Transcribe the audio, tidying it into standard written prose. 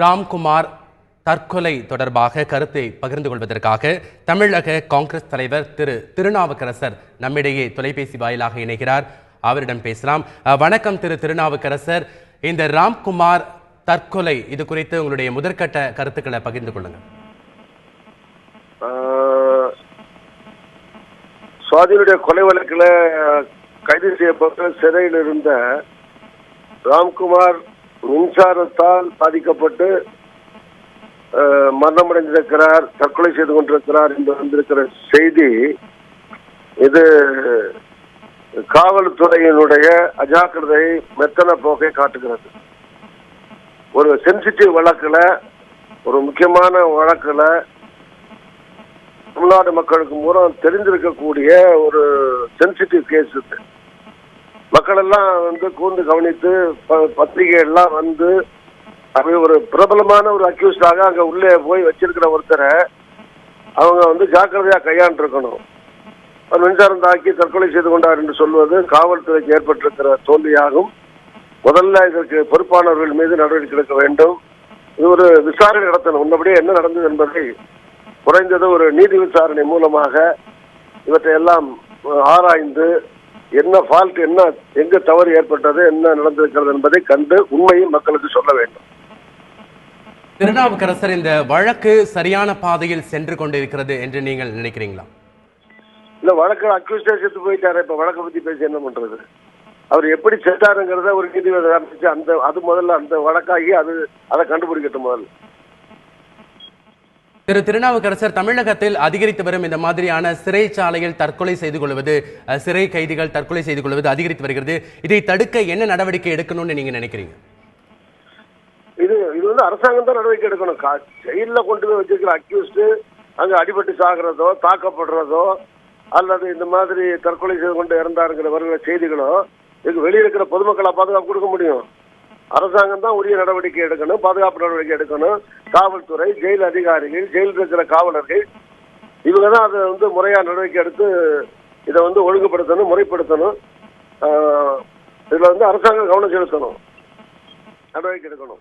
ராம்குமார் தற்கொலை தொடர்பாக கருத்தை பகிர்ந்து கொள்வதற்காக தமிழக காங்கிரஸ் தலைவர் திரு திருநாவுக்கரசர் நம்மிடையே தொலைபேசி வாயிலாக இணைகிறார். அவரிடம் பேசலாம். வணக்கம் திரு திருநாவுக்கரசர். இந்த ராம்குமார் தற்கொலை இது குறித்து உங்களுடைய முதற்கட்ட கருத்துக்களை பகிர்ந்து கொள்ளுங்கள். சுவாதியினுடைய கொலை வழக்கில் கைது செய்யப்பட்டு சிறையில் இருந்த ராம்குமார் மின்சாரத்தால் பாதிக்கப்பட்டு மரணமடைந்திருக்கிறார், தற்கொலை செய்து கொண்டிருக்கிறார் என்று வந்திருக்கிற செய்தி இது காவல்துறையினுடைய அஜாக்கிரதை மெத்தன போக்கை காட்டுகிறது. ஒரு சென்சிட்டிவ் வழக்குல, ஒரு முக்கியமான வழக்குல தமிழ்நாடு மக்களுக்கு மூலம் தெரிந்திருக்கக்கூடிய ஒரு சென்சிட்டிவ் கேஸ் இது. மக்கள் எல்லாம் கூர்ந்து கவனித்து பத்திரிகை எல்லாம் அப்படி ஒரு பிரபலமான ஒரு அக்யூஸ்டாக அங்க உள்ளே போய் வச்சிருக்கிற ஒருத்தரை அவங்க ஜாக்கிரதையா கையாண்டிருக்கணும். அவர் மின்சாரம் தாக்கி தற்கொலை செய்து கொண்டார் என்று சொல்வது காவல்துறைக்கு ஏற்பட்டிருக்கிற தோல்வியாகும். முதல்ல இதற்கு பொறுப்பானவர்கள் மீது நடவடிக்கை எடுக்க வேண்டும். இது ஒரு விசாரணை நடத்தணும். முன்னபடியே என்ன நடந்தது என்பதை குறைந்தது ஒரு நீதி விசாரணை மூலமாக இவற்றை எல்லாம் ஆராய்ந்து என்ன ஃபால்ட், என்ன எங்க தவறு ஏற்பட்டது, என்ன நடந்திருக்கிறது என்பதை கண்டு உண்மையை மக்களுக்கு சொல்ல வேண்டும். திருநாவுக்கரசர், இந்த வழக்கு சரியான பாதையில் சென்று கொண்டிருக்கிறது என்று நீங்கள் நினைக்கிறீங்களா? இந்த வழக்கு அக்யூஸ்டே செத்து போயிட்டாரு. இப்ப வழக்கை பத்தி பேசி என்ன பண்றது? அவர் எப்படி செத்தாருங்கிறத ஒரு நீதிபதி ஆரம்பிச்சு அது முதல்ல அந்த வழக்காகி அதை கண்டுபிடிக்கட்டும் முதல்ல. திரு திருநாவுக்கரசர், தமிழகத்தில் அதிகரித்து வரும் இந்த மாதிரியான சிறைச்சாலையில் தற்கொலை செய்து கொள்வது, சிறை கைதிகள் தற்கொலை செய்து கொள்வது அதிகரித்து வருகிறது. இதை தடுக்க என்ன நடவடிக்கை எடுக்கணும்னு நீங்க நினைக்கிறீங்க? இது அரசாங்கம் தான் நடவடிக்கை எடுக்கணும். ஜெயில கொண்டு போய் வச்சிருக்கிற அக்யூஸ்டு அங்க அடிபட்டு சாகிறதோ, தாக்கப்படுறதோ, அல்லது இந்த மாதிரி தற்கொலை செய்து கொண்டு இறந்தாருங்கிற வருகிற செய்திகளோ இதுக்கு வெளியே இருக்கிற பொதுமக்களை பாதுகாப்பு கொடுக்க முடியும். அரசாங்கம் தான் உரிய நடவடிக்கை எடுக்கணும், பாதுகாப்பு நடவடிக்கை எடுக்கணும். காவல்துறை, ஜெயில் அதிகாரிகள், ஜெயிலில் இருக்கிற காவலர்கள் இவங்க தான் அதை முறையா நடவடிக்கை எடுத்து இதை ஒழுங்குபடுத்தணும், முறைப்படுத்தணும். இதுல அரசாங்கம் கவனம் செலுத்தணும், நடவடிக்கை எடுக்கணும்.